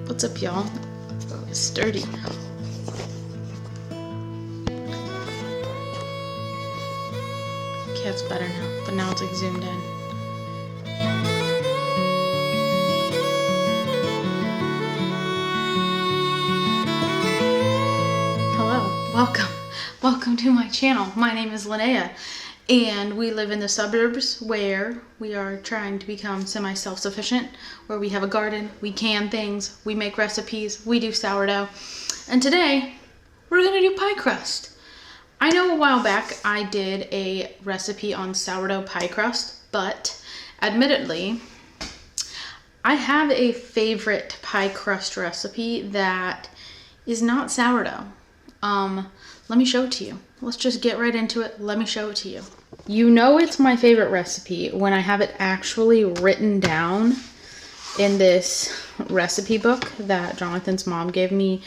What's up, y'all? Oh, it's sturdy. Okay, it's better now, but now it's like zoomed in. Hello, welcome to my channel. My name is Linnea, and we live in the suburbs where we are trying to become semi-self-sufficient, where we have a garden, we can things, we make recipes, we do sourdough, and today we're gonna do pie crust. I know a while back I did a recipe on sourdough pie crust, but admittedly, I have a favorite pie crust recipe that is not sourdough. Let me show it to you. Let's just get right into it. Let me show it to you. You know it's my favorite recipe when I have it actually written down in this recipe book that Jonathan's mom gave me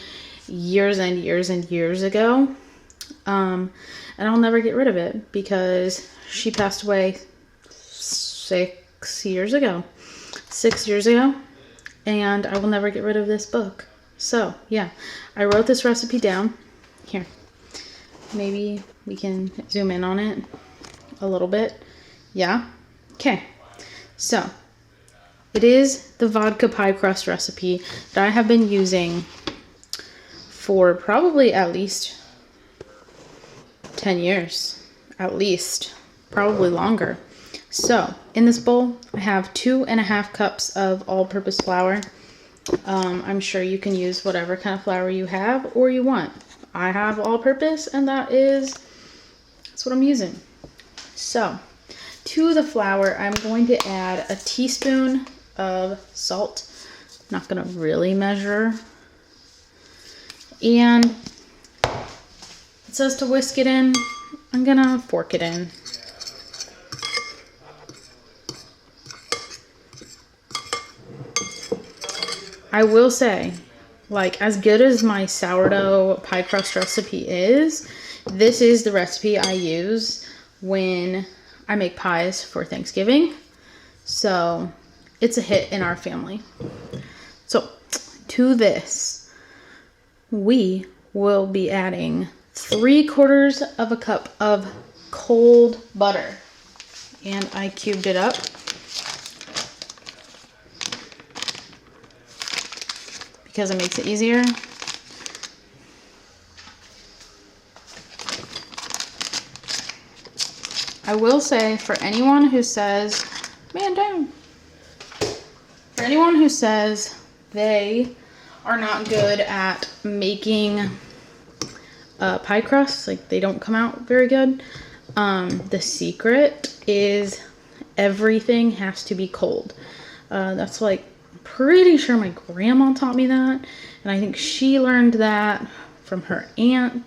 years and years and years ago. And I'll never get rid of it because she passed away 6 years ago. 6 years ago. And I will never get rid of this book. So, yeah. I wrote this recipe down. Here. Maybe we can zoom in on it a little bit. Yeah? Okay. So, it is the vodka pie crust recipe that I have been using for probably at least 10 years. At least. Probably longer. So, in this bowl, I have 2.5 cups of all-purpose flour. I'm sure you can use whatever kind of flour you have or you want. I have all-purpose, and that's what I'm using. So, to the flour, I'm going to add a teaspoon of salt. I'm not going to really measure. And it says to whisk it in. I'm going to fork it in. I will say, like, as good as my sourdough pie crust recipe is, this is the recipe I use when I make pies for Thanksgiving. So, it's a hit in our family. So, to this, we will be adding 3/4 of a cup of cold butter. And I cubed it up. Because it makes it easier. I will say, for anyone who says, man down. For anyone who says they are not good at making pie crusts, like they don't come out very good, the secret is everything has to be cold. That's like, pretty sure my grandma taught me that, and I think she learned that from her aunt.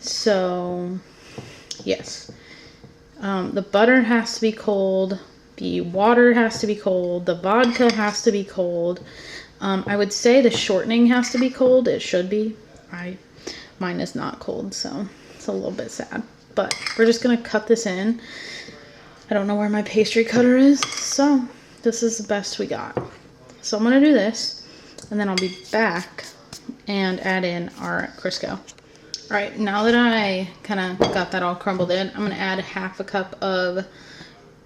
So yes, the butter has to be cold, the water has to be cold, the vodka has to be cold. I would say the shortening has to be cold. It should be. Mine is not cold, so it's a little bit sad, but we're just gonna cut this in. I don't know where my pastry cutter is, so this is the best we got. So I'm going to do this, and then I'll be back and add in our Crisco. Alright, now that I kind of got that all crumbled in, I'm going to add 1/2 cup of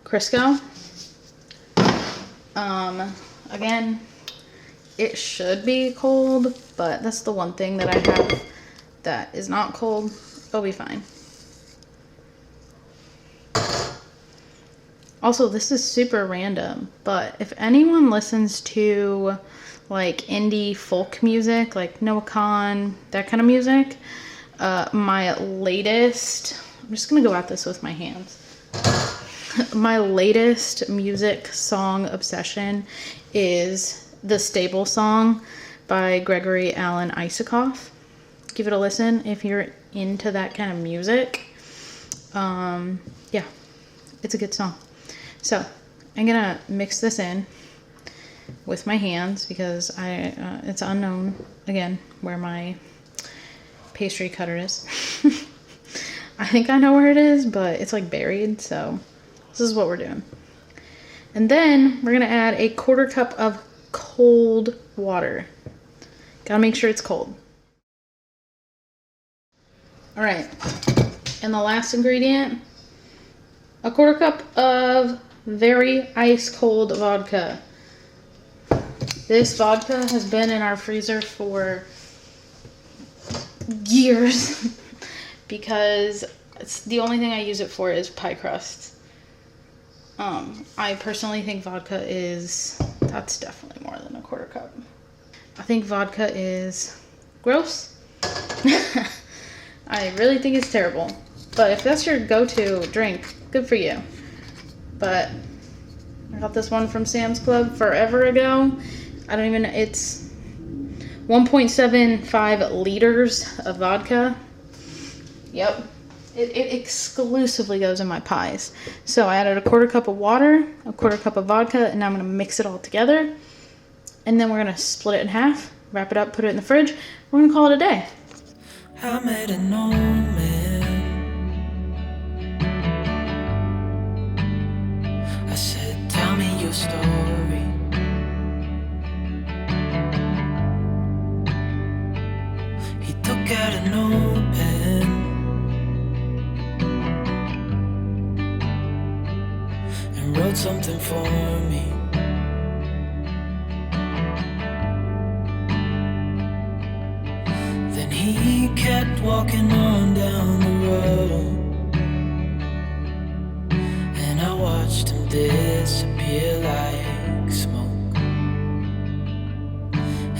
Crisco. Again, it should be cold, but that's the one thing that I have that is not cold. It'll be fine. Also, this is super random, but if anyone listens to like indie folk music, like Noah Kahan, that kind of music, my latest, I'm just gonna go at this with my hands. My latest music song obsession is the Stable Song by Gregory Alan Isakov. Give it a listen if you're into that kind of music. Yeah, it's a good song. So, I'm gonna mix this in with my hands because it's unknown, again, where my pastry cutter is. I think I know where it is, but it's like buried, so this is what we're doing. And then we're gonna add 1/4 cup of cold water. Gotta make sure it's cold. All right, and the last ingredient, a 1/4 cup of very ice cold vodka. This vodka has been in our freezer for years because it's the only thing I use it for is pie crust. I personally think vodka that's definitely more than a 1/4 cup. I think vodka is gross. I really think it's terrible. But if that's your go-to drink, good for you. But I got this one from Sam's Club forever ago. It's 1.75 liters of vodka. Yep. It exclusively goes in my pies. So I added a 1/4 cup of water, a 1/4 cup of vodka, and now I'm gonna mix it all together. And then we're gonna split it in half, wrap it up, put it in the fridge. We're gonna call it a day. I made an old man. I said, tell me your story. He took out an old pen and wrote something for me. Then he kept walking on down the road, and I watched him disappear like smoke.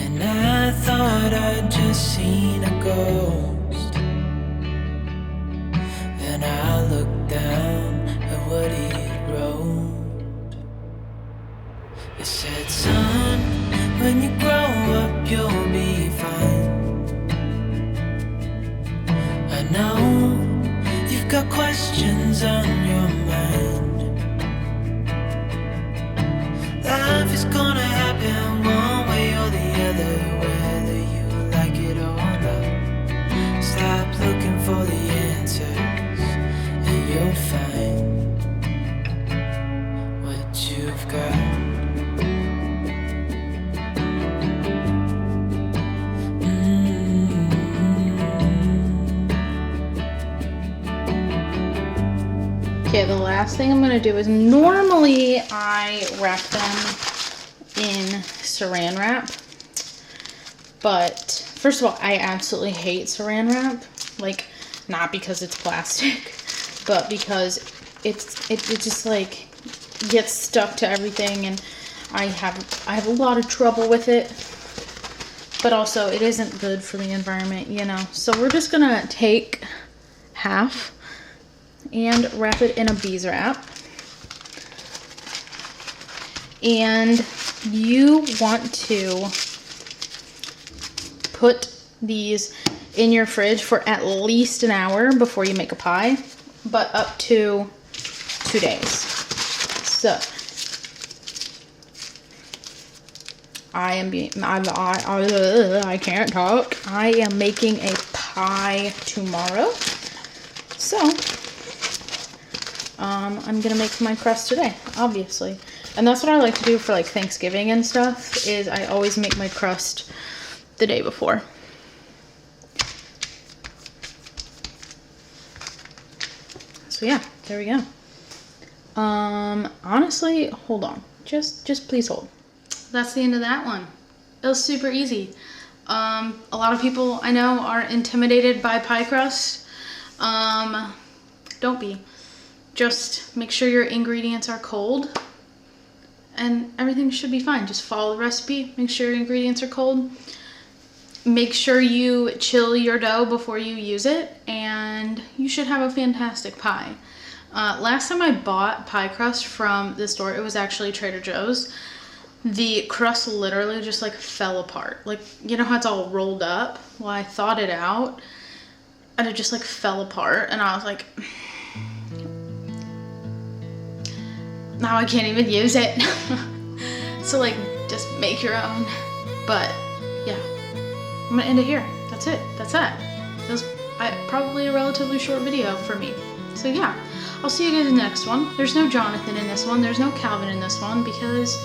And I thought I'd just seen a ghost. Then I looked down at what he wrote. It said, son, when you grow up you'll be fine. I know you've got questions on your mind. Life is gonna happen one way or the other, whether you like it or not. Stop looking for the answers and you'll find what you've got. Okay, the last thing I'm gonna do is normally I wrap them in saran wrap, but first of all, I absolutely hate saran wrap. Like, not because it's plastic, but because it just like gets stuck to everything, and I have a lot of trouble with it. But also, it isn't good for the environment, you know. So we're just gonna take half and wrap it in a bees wrap. And you want to put these in your fridge for at least an hour before you make a pie, but up to 2 days. So I can't talk. I am making a pie tomorrow. So I'm gonna make my crust today, obviously. And that's what I like to do for like Thanksgiving and stuff, is I always make my crust the day before. So yeah, there we go. Honestly, hold on. Just please hold. That's the end of that one. It was super easy. A lot of people I know are intimidated by pie crust. Don't be. Just make sure your ingredients are cold and everything should be fine. Just follow the recipe, make sure your ingredients are cold. Make sure you chill your dough before you use it, and you should have a fantastic pie. Last time I bought pie crust from the store, it was actually Trader Joe's. The crust literally just like fell apart. Like, you know how it's all rolled up? Well, I thawed it out and it just like fell apart, and I was like, now I can't even use it. So like, just make your own. But yeah, I'm gonna end it here. That's it. That's that. It was probably a relatively short video for me. So yeah, I'll see you guys in the next one. There's no Jonathan in this one. There's no Calvin in this one because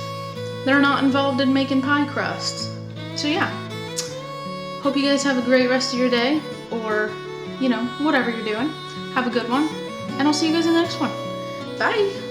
they're not involved in making pie crusts. So yeah, Hope you guys have a great rest of your day, or, you know, whatever you're doing. Have a good one, and I'll see you guys in the next one. Bye!